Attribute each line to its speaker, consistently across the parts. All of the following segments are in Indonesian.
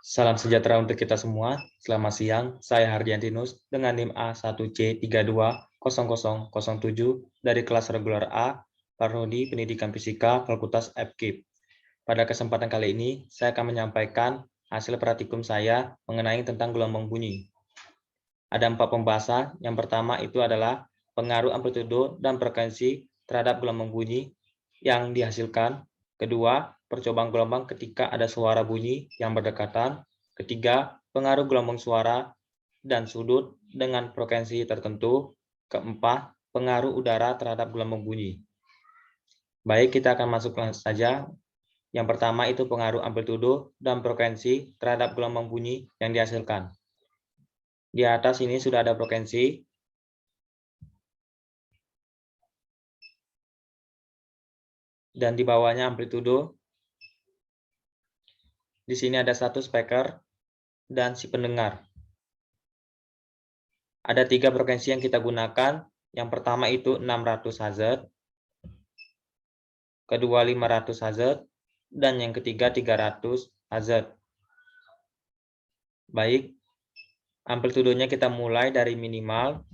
Speaker 1: Salam sejahtera untuk kita semua. Selamat siang, saya Hardiantinus dengan NIM A1C320007 dari kelas reguler A, Prodi Pendidikan Fisika, Fakultas FKIP. Pada kesempatan kali ini, saya akan menyampaikan hasil praktikum saya mengenai tentang gelombang bunyi. Ada 4 pembahasan. Yang pertama itu adalah pengaruh amplitudo dan frekuensi terhadap gelombang bunyi yang dihasilkan. Kedua, percobaan gelombang ketika ada suara bunyi yang berdekatan. Ketiga, pengaruh gelombang suara dan sudut dengan frekuensi tertentu. Keempat, pengaruh udara terhadap gelombang bunyi. Baik, kita akan masuk saja. Yang pertama itu pengaruh amplitudo dan frekuensi terhadap gelombang bunyi yang dihasilkan. Di atas ini sudah ada frekuensi. Dan di bawahnya amplitudo. Di sini ada satu speaker dan si pendengar. Ada 3 frekuensi yang kita gunakan. Yang pertama itu 600 Hz, kedua 500 Hz, dan yang ketiga 300 Hz. Baik, amplitudonya kita mulai dari minimal,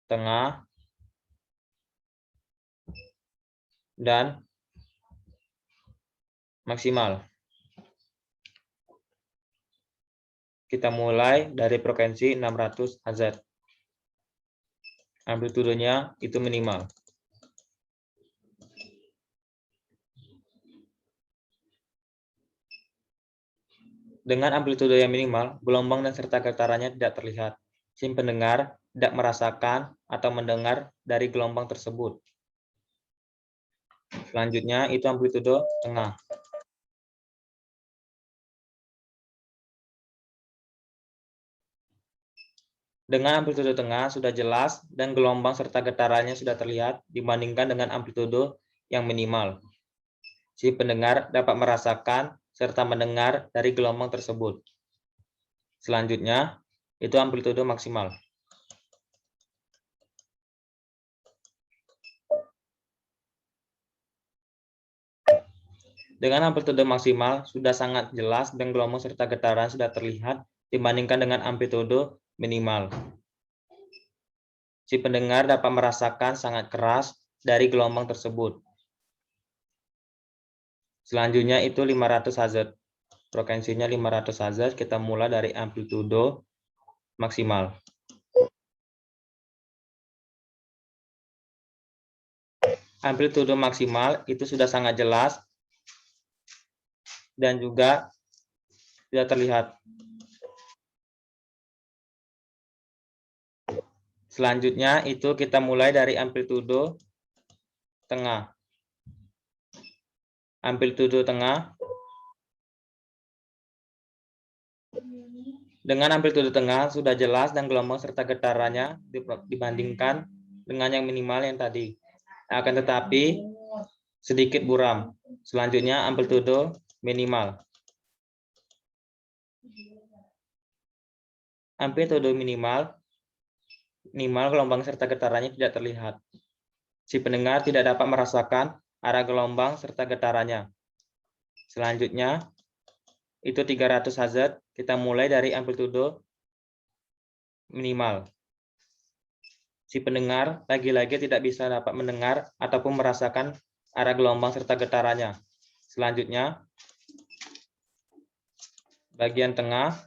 Speaker 1: tengah, dan maksimal. Kita mulai dari frekuensi 600 Hz. Amplitudonya itu minimal. Dengan amplitudo yang minimal, gelombang dan serta getarannya tidak terlihat. Si pendengar tidak merasakan atau mendengar dari gelombang tersebut. Selanjutnya itu amplitudo tengah. Dengan amplitudo tengah sudah jelas dan gelombang serta getarannya sudah terlihat dibandingkan dengan amplitudo yang minimal. Si pendengar dapat merasakan serta mendengar dari gelombang tersebut. Selanjutnya, itu amplitudo maksimal. Dengan amplitudo maksimal sudah sangat jelas dan gelombang serta getaran sudah terlihat dibandingkan dengan amplitudo minimal. Si pendengar dapat merasakan sangat keras dari gelombang tersebut. Selanjutnya itu 500 Hz. Frekuensinya 500 Hz, kita mulai dari amplitudo maksimal. Amplitudo maksimal itu sudah sangat jelas dan juga tidak terlihat. Selanjutnya itu kita mulai dari amplitudo tengah. Amplitudo tengah. Dengan amplitudo tengah sudah jelas dan gelombang serta getarannya dibandingkan dengan yang minimal yang tadi. Akan tetapi sedikit buram. Selanjutnya amplitudo minimal. Amplitudo minimal gelombang serta getarannya tidak terlihat. Si pendengar tidak dapat merasakan arah gelombang serta getarannya. Selanjutnya, itu 300 Hz, kita mulai dari amplitudo minimal. Si pendengar lagi-lagi tidak bisa dapat mendengar ataupun merasakan arah gelombang serta getarannya. Selanjutnya, bagian tengah.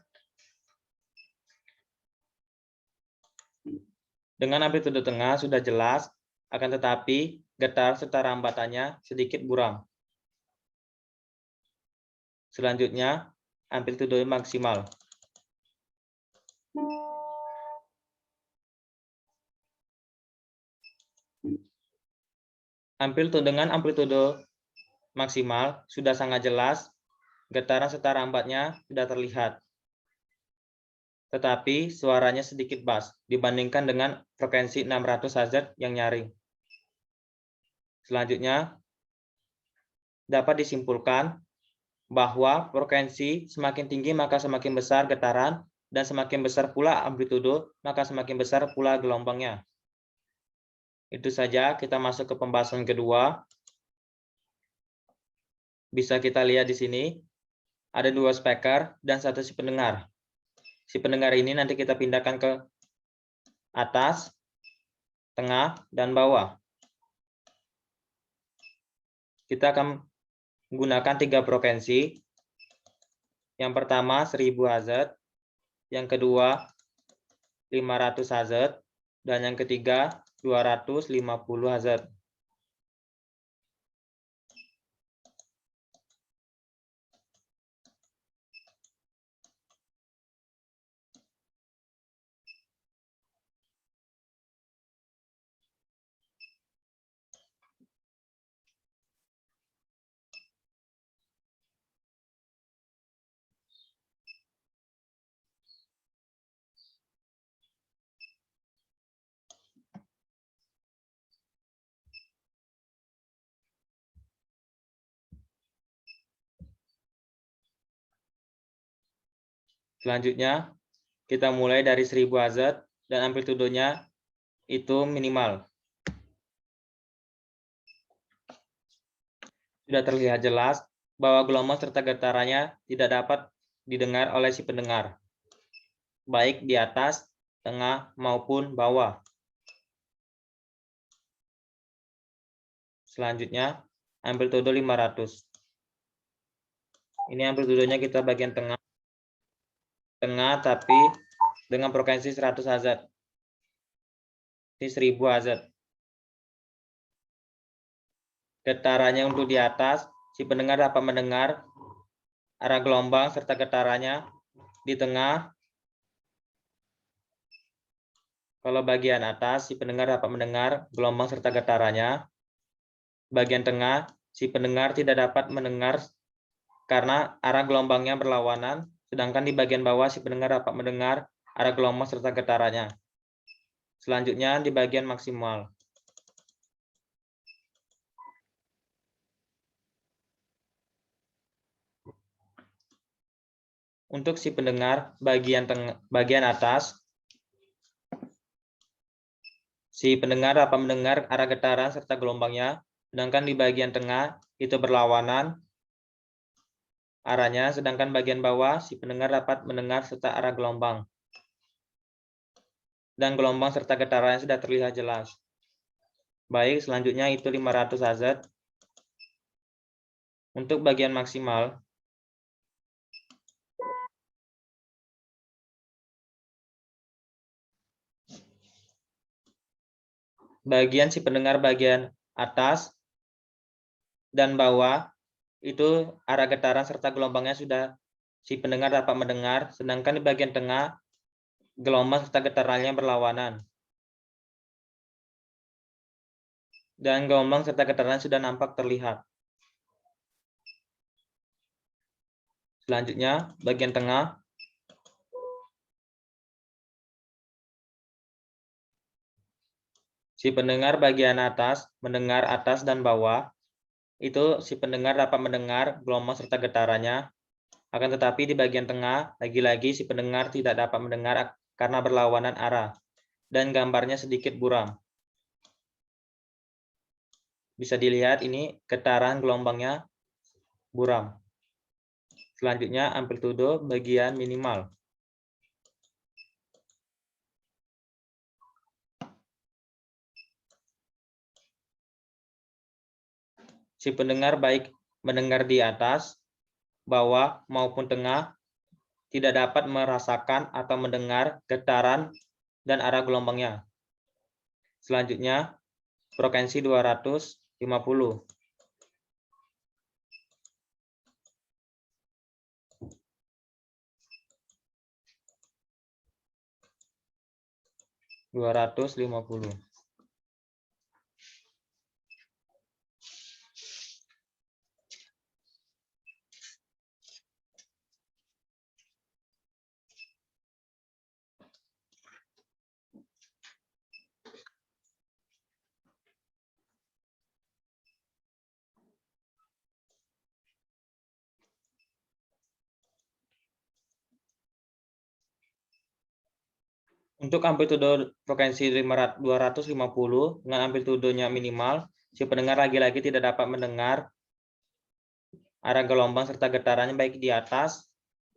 Speaker 1: Dengan amplitudo tengah sudah jelas, akan tetapi getar serta rambatannya sedikit buram. Selanjutnya, amplitudo maksimal. Dengan amplitudo maksimal sudah sangat jelas, getaran serta rambatnya sudah terlihat. Tetapi suaranya sedikit bass dibandingkan dengan frekuensi 600 Hz yang nyaring. Selanjutnya, dapat disimpulkan bahwa frekuensi semakin tinggi maka semakin besar getaran, dan semakin besar pula amplitudo maka semakin besar pula gelombangnya. Itu saja, kita masuk ke pembahasan kedua. Bisa kita lihat di sini, ada 2 speaker dan 1 si pendengar. Si pendengar ini nanti kita pindahkan ke atas, tengah, dan bawah. Kita akan menggunakan 3 frekuensi. Yang pertama 1000 Hz, yang kedua 500 Hz, dan yang ketiga 250 Hz. Selanjutnya, kita mulai dari 1000 Hz dan amplitudenya itu minimal. Sudah terlihat jelas bahwa gelombang serta getarannya tidak dapat didengar oleh si pendengar, baik di atas, tengah, maupun bawah. Selanjutnya, amplitudo 500. Ini amplitudenya kita bagian tengah tapi dengan frekuensi 100 Hz. Ini 1000 Hz. Getarannya untuk di atas, si pendengar dapat mendengar arah gelombang serta getarannya di tengah. Kalau bagian atas, si pendengar dapat mendengar gelombang serta getarannya. Bagian tengah, si pendengar tidak dapat mendengar karena arah gelombangnya berlawanan, sedangkan di bagian bawah si pendengar dapat mendengar arah gelombang serta getarannya. Selanjutnya di bagian maksimal. Untuk si pendengar bagian atas, si pendengar dapat mendengar arah getaran serta gelombangnya, sedangkan di bagian tengah itu berlawanan arahnya, sedangkan bagian bawah si pendengar dapat mendengar serta arah gelombang. Dan gelombang serta getarannya sudah terlihat jelas. Baik, selanjutnya itu 500 Hz. Untuk bagian maksimal, bagian si pendengar bagian atas dan bawah itu arah getaran serta gelombangnya sudah si pendengar dapat mendengar, sedangkan di bagian tengah gelombang serta getarannya berlawanan. Dan gelombang serta getarannya sudah nampak terlihat. Selanjutnya, bagian tengah. Si pendengar bagian atas mendengar atas dan bawah. Itu si pendengar dapat mendengar gelombang serta getarannya. Akan tetapi di bagian tengah, lagi-lagi si pendengar tidak dapat mendengar karena berlawanan arah. Dan gambarnya sedikit buram. Bisa dilihat ini getaran gelombangnya buram. Selanjutnya amplitudo bagian minimal. Si pendengar baik mendengar di atas, bawah, maupun tengah tidak dapat merasakan atau mendengar getaran dan arah gelombangnya. Selanjutnya frekuensi 250. Untuk amplitudo frekuensi 250 dengan amplitudonya minimal, si pendengar lagi-lagi tidak dapat mendengar arah gelombang serta getarannya baik di atas,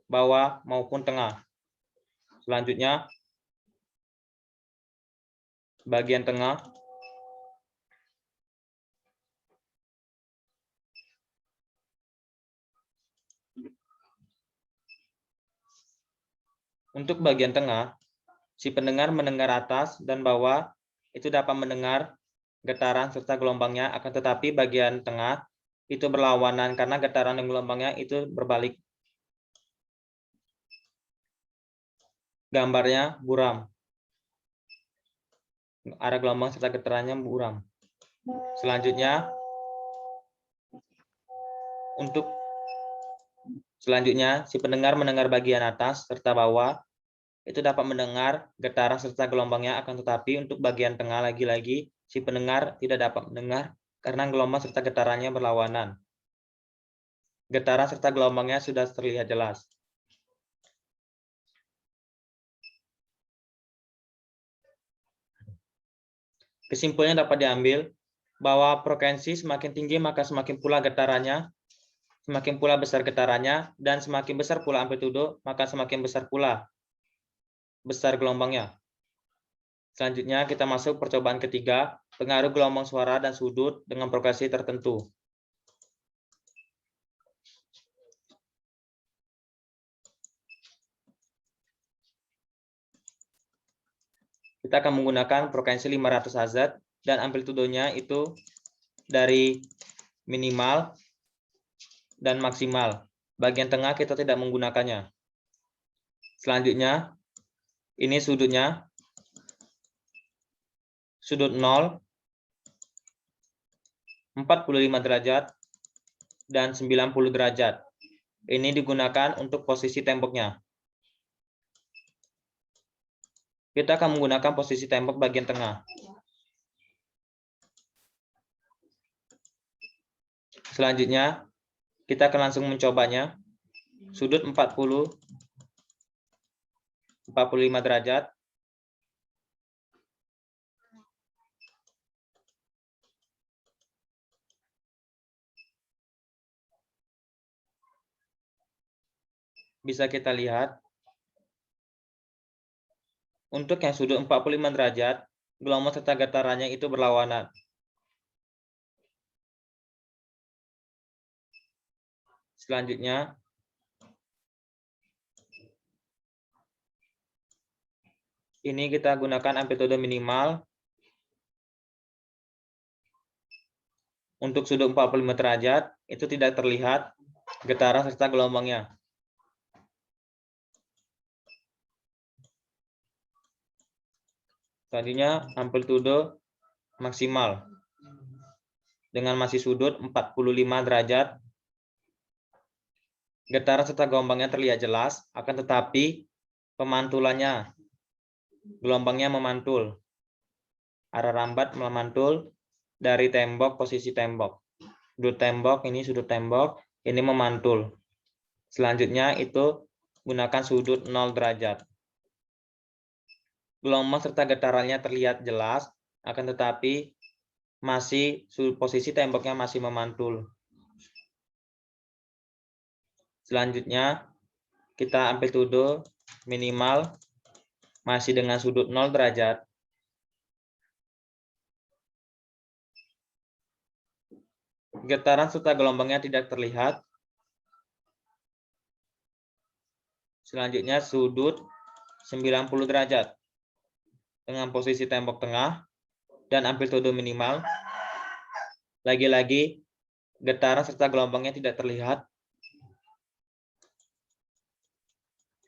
Speaker 1: bawah, maupun tengah. Selanjutnya, bagian tengah. Untuk bagian tengah, si pendengar mendengar atas dan bawah itu dapat mendengar getaran serta gelombangnya, akan tetapi bagian tengah itu berlawanan karena getaran dan gelombangnya itu berbalik. Gambarnya buram. Arah gelombang serta getarannya buram. Selanjutnya, si pendengar mendengar bagian atas serta bawah itu dapat mendengar getaran serta gelombangnya, akan tetapi untuk bagian tengah lagi-lagi si pendengar tidak dapat mendengar karena gelombang serta getarannya berlawanan. Getaran serta gelombangnya sudah terlihat jelas. Kesimpulannya dapat diambil bahwa frekuensi semakin tinggi maka semakin pula getarannya, semakin pula besar getarannya, dan semakin besar pula amplitudo maka semakin besar pula gelombangnya. Selanjutnya kita masuk percobaan ketiga, pengaruh gelombang suara dan sudut dengan frekuensi tertentu. Kita akan menggunakan frekuensi 500 Hz dan amplitudonya itu dari minimal dan maksimal. Bagian tengah kita tidak menggunakannya. Selanjutnya, ini sudutnya. Sudut 0, 45 derajat, dan 90 derajat. Ini digunakan untuk posisi temboknya. Kita akan menggunakan posisi tembok bagian tengah. Selanjutnya, kita akan langsung mencobanya. Sudut 45 derajat. Bisa kita lihat. Untuk yang sudut 45 derajat, gelombang serta getarannya itu berlawanan. Selanjutnya, ini kita gunakan amplitudo minimal. Untuk sudut 45 derajat, itu tidak terlihat getaran serta gelombangnya. Selanjutnya, amplitudo maksimal. Dengan masih sudut 45 derajat, getaran serta gelombangnya terlihat jelas, akan tetapi pemantulannya, gelombangnya memantul. Arah rambat memantul dari tembok, posisi tembok. Sudut tembok, ini memantul. Selanjutnya itu gunakan sudut 0 derajat. Gelombang serta getarannya terlihat jelas, akan tetapi posisi temboknya masih memantul. Selanjutnya, kita amplitudo minimal masih dengan sudut 0 derajat. Getaran serta gelombangnya tidak terlihat. Selanjutnya, sudut 90 derajat. Dengan posisi tembok tengah dan amplitudo minimal. Lagi-lagi, getaran serta gelombangnya tidak terlihat.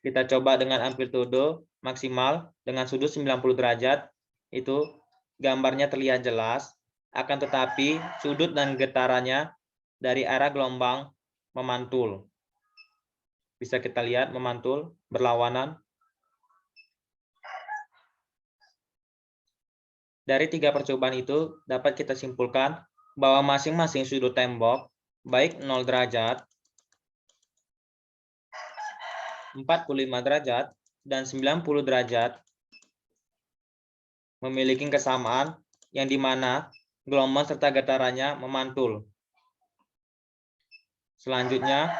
Speaker 1: Kita coba dengan amplitudo maksimal dengan sudut 90 derajat. Itu gambarnya terlihat jelas, akan tetapi sudut dan getarannya dari arah gelombang memantul. Bisa kita lihat memantul, berlawanan. Dari 3 percobaan itu dapat kita simpulkan bahwa masing-masing sudut tembok, baik 0 derajat, 45 derajat, dan 90 derajat, memiliki kesamaan yang dimana gelombang serta getarannya memantul. Selanjutnya,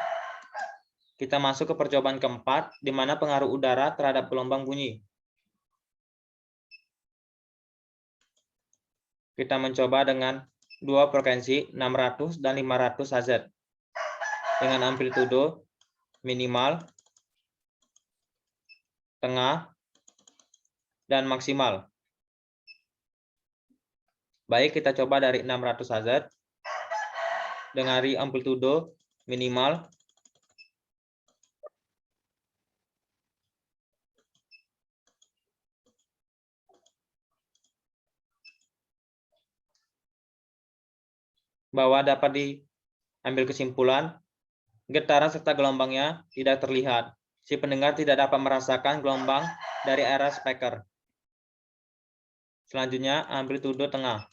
Speaker 1: kita masuk ke percobaan keempat, di mana pengaruh udara terhadap gelombang bunyi. Kita mencoba dengan dua frekuensi 600 dan 500 Hz dengan amplitudo minimal, tengah, dan maksimal. Baik, kita coba dari 600 Hz dengan amplitudo minimal, bahwa dapat diambil kesimpulan getaran serta gelombangnya tidak terlihat. Si pendengar tidak dapat merasakan gelombang dari area speaker. Selanjutnya, amplitudo tengah.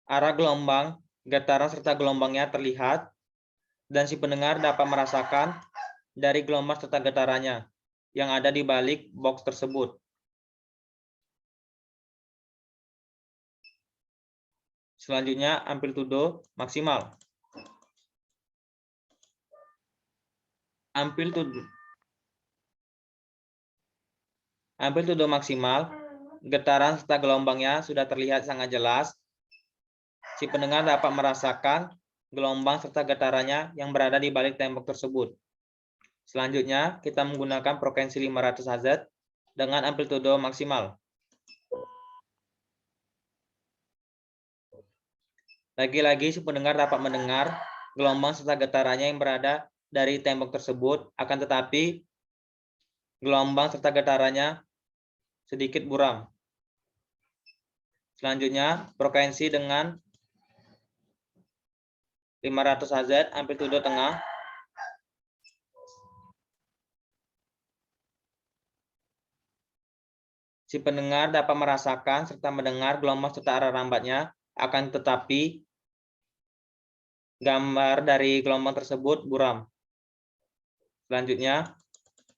Speaker 1: Arah gelombang, getaran serta gelombangnya terlihat, dan si pendengar dapat merasakan dari gelombang serta getarannya yang ada di balik box tersebut. Selanjutnya, amplitudo maksimal. Amplitudo maksimal, getaran serta gelombangnya sudah terlihat sangat jelas. Si pendengar dapat merasakan gelombang serta getarannya yang berada di balik tembok tersebut. Selanjutnya, kita menggunakan frekuensi 500 Hz dengan amplitudo maksimal. Lagi-lagi, si pendengar dapat mendengar gelombang serta getarannya yang berada dari tembok tersebut, akan tetapi gelombang serta getarannya sedikit buram. Selanjutnya, frekuensi dengan 500 Hz, amplitudo tengah. Si pendengar dapat merasakan serta mendengar gelombang serta arah rambatnya, akan tetapi gambar dari gelombang tersebut buram. Selanjutnya,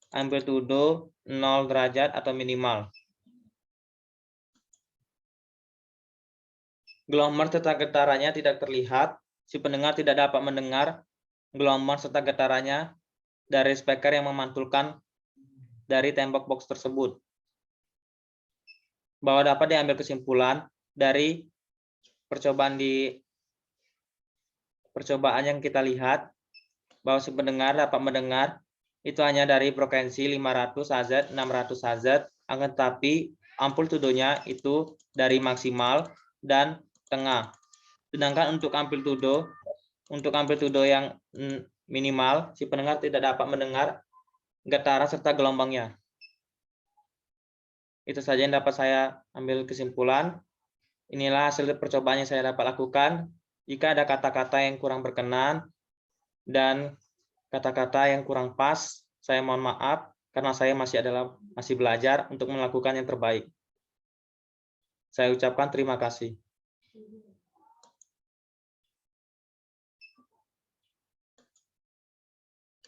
Speaker 1: amplitudo 0 derajat atau minimal. Gelombang serta getarannya tidak terlihat. Si pendengar tidak dapat mendengar gelombang serta getarannya dari speaker yang memantulkan dari tembok box tersebut. Bahwa dapat diambil kesimpulan dari percobaan yang kita lihat, bahwa si pendengar dapat mendengar itu hanya dari frekuensi 500 Hz, 600 Hz, akan tetapi amplitudonya itu dari maksimal dan tengah. Sedangkan untuk amplitudo yang minimal, si pendengar tidak dapat mendengar getaran serta gelombangnya. Itu saja yang dapat saya ambil kesimpulan. Inilah hasil percobaan yang saya dapat lakukan. Jika ada kata-kata yang kurang berkenan dan kata-kata yang kurang pas, saya mohon maaf karena saya masih belajar untuk melakukan yang terbaik. Saya ucapkan terima kasih.